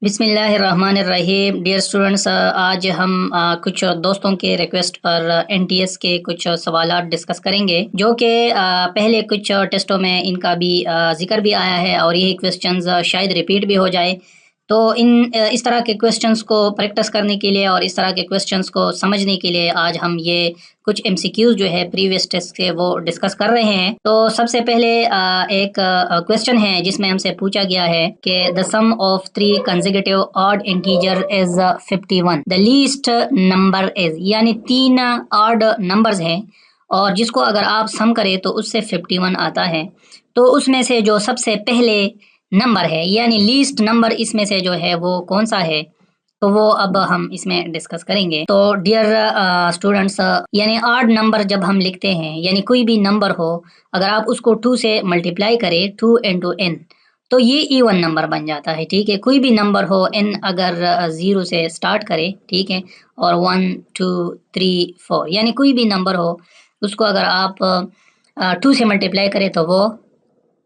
बिस्मिल्लाहिर्रहमानिर्रहीम। Dear students, आज हम कुछ दोस्तों के रिक्वेस्ट पर एनटीएस के कुछ सवालात डिस्कस करेंगे जो कि पहले कुछ टेस्टों में इनका भी जिक्र भी आया है और यही क्वेश्चंस शायद रिपीट भी हो जाए। तो इस तरह के क्वेश्चंस को प्रैक्टिस करने के लिए और इस तरह के क्वेश्चंस को समझने के लिए आज हम ये कुछ एमसीक्यूज जो है प्रीवियस टेस्ट के वो डिस्कस कर रहे हैं। तो सबसे पहले एक क्वेश्चन है जिसमें हमसे पूछा गया है कि the sum of three consecutive odd integer is 51, the least number is, यानी तीन ऑड नंबर्स हैं और जिसको अगर आप सम करें तो उससे 51 आता है। तो उसमें से जो सबसे पहले नंबर है यानी लीस्ट नंबर इसमें से जो है वो कौन सा है, तो वो अब हम इसमें डिस्कस करेंगे। तो डियर स्टूडेंट्स, यानी ऑड नंबर जब हम लिखते हैं यानी कोई भी नंबर हो अगर आप उसको 2 से मल्टीप्लाई करें 2 into n तो ये इवन नंबर बन जाता है। ठीक है, कोई भी नंबर हो n अगर 0 से स्टार्ट करे, ठीक है, और 1 2 3 4 यानी कोई भी नंबर हो उसको अगर आप 2 से मल्टीप्लाई करें तो वो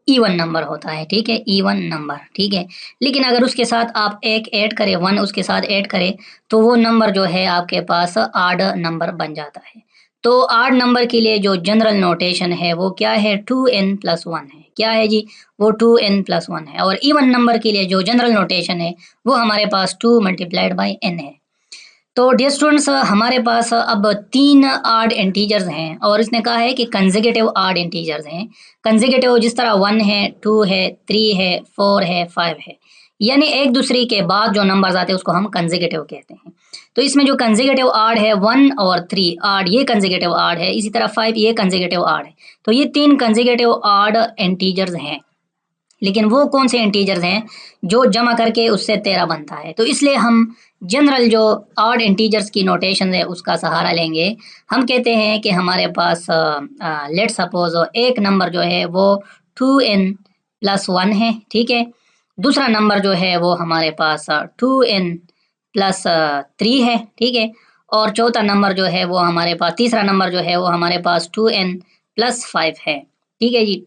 इवन नंबर होता है। ठीक है, इवन नंबर। ठीक है, लेकिन अगर उसके साथ आप एक ऐड करें, 1 उसके साथ ऐड करें तो वो नंबर जो है आपके पास आड नंबर बन जाता है। तो आड नंबर के लिए जो जनरल नोटेशन है वो क्या है, 2n+1 है। क्या है जी, वो 2n+1 है। और इवन नंबर के लिए जो जनरल नोटेशन है वो हमारे पास 2 × n है। तो डियर स्टूडेंट्स, हमारे पास अब तीन आड इंटीजर्स हैं और इसने कहा है कि कंसेक्यूटिव आड इंटीजर्स हैं। कंसेक्यूटिव जिस तरह 1 है, 2 है, 3 है, 4 है, 5 है, यानी एक दूसरे के बाद जो नंबर्स आते हैं उसको हम कंसेक्यूटिव कहते हैं। तो इसमें जो कंसेक्यूटिव आड है 1 और 3 आड, ये कंसेक्यूटिव आड है। इसी तरह 5 ये कंसेक्यूटिव आड है। तो ये तीन कंसेक्यूटिव आड इंटीजर्स हैं। लेकिन वो कौन से इंटीजर्स हैं जो जमा करके उससे 13 बनता है। तो इसलिए हम जनरल जो ऑड इंटीजर्स की नोटेशन है उसका सहारा लेंगे। हम कहते हैं कि हमारे पास लेट सपोज एक नंबर जो है वो 2n+1 है। ठीक है, दूसरा नंबर जो है वो हमारे पास 2n+3 है। ठीक है, और चौथा नंबर जो है वो हमारे पास, तीसरा नंबर जो है वो हमारे पास 2n+5 है। ठीक है जी,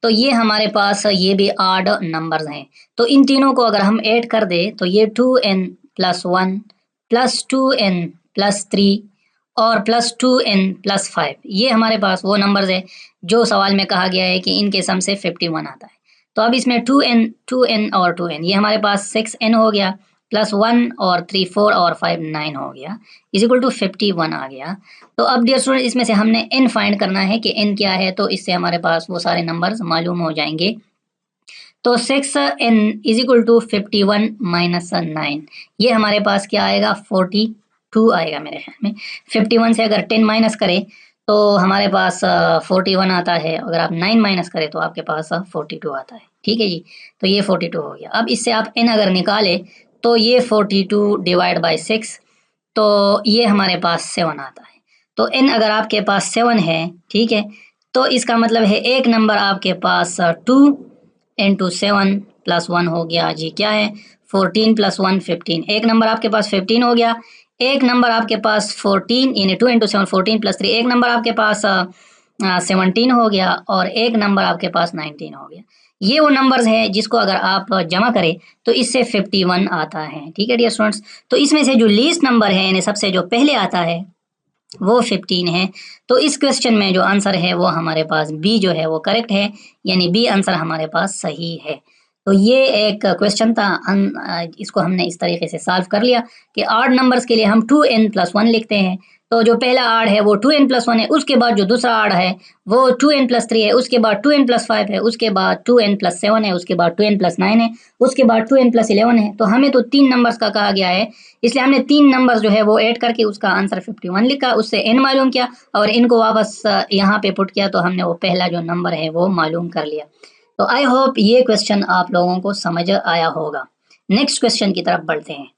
तो ये हमारे पास ये भी आड नंबर्स हैं। तो इन तीनों को अगर हम ऐड कर दें तो ये 2n+1 प्लस 2n+3 और प्लस 2n+5 ये हमारे पास वो नंबर्स है जो सवाल में कहा गया है कि इनके सम से 51 आता है। तो अब इसमें 2n और 2n ये हमारे पास 6n हो गया, प्लस 1 और 3 4 और 5 9 हो गया, इज इक्वल टू 51 आ गया। तो अब डियर स्टूडेंट इसमें से हमने n फाइंड करना है कि n क्या है। तो इससे हमारे पास वो सारे नंबर्स मालूम हो जाएंगे। तो 6n इज इक्वल टू 51 - 9 ये हमारे पास क्या आएगा, 42 आएगा मेरे ख्याल में। 51 से अगर 10 माइनस करें तो हमारे पास 41 आता है। अगर आप 9 माइनस करें तो आपके पास 42 आता है। ठीक है जी, तो ये 42 हो गया। अब इससे आप n अगर निकालें तो ये 42 डिवाइड बाई 6 तो ये हमारे पास 7 आता है। तो n अगर आपके पास 7 है, ठीक है, तो इसका मतलब है एक नंबर आपके पास 2 × 7 + 1 हो गया जी, क्या है 14 + 1 15। एक नंबर आपके पास 15 हो गया, एक नंबर आपके पास 14 यानी 2 × 7 14 + 3, एक नंबर आपके पास 17 हो गया और एक नंबर आपके पास 19 हो गया। ये वो नंबर्स हैं जिसको अगर आप जमा करें तो इससे 51 आता है। ठीक है डियर स्टूडेंट्स, तो इसमें से जो लीस्ट नंबर है यानी सबसे जो पहले आता है वो 15 है। तो इस क्वेश्चन में जो आंसर है वो हमारे पास बी जो है वो करेक्ट है, यानी बी आंसर हमारे पास सही है। तो ये एक क्वेश्चन था, इसको हमने इस तरीके से सॉल्व कर लिया कि आड नंबर्स के लिए हम 2n+1 लिखते हैं। तो जो पहला आड है वो 2n+1 है, उसके बाद जो दूसरा आड है वो 2n+3 है, उसके बाद 2n+5 है, उसके बाद 2n+7 है, उसके बाद 2n+9 है, उसके बाद 2n+11 है। तो हमें तो तीन नंबर्स का कहा गया है, इसलिए हमने तीन नंबर्स जो है वो ऐड करके उसका आंसर 51 लिखा, उससे n मालूम किया और इनको वापस यहाँ पे पुट किया तो हमने वो पहला जो नंबर है वो मालूम कर लिया। तो आई होप ये क्वेश्चन आप लोगों को समझ आया होगा। नेक्स्ट क्वेश्चन की तरफ बढ़ते हैं।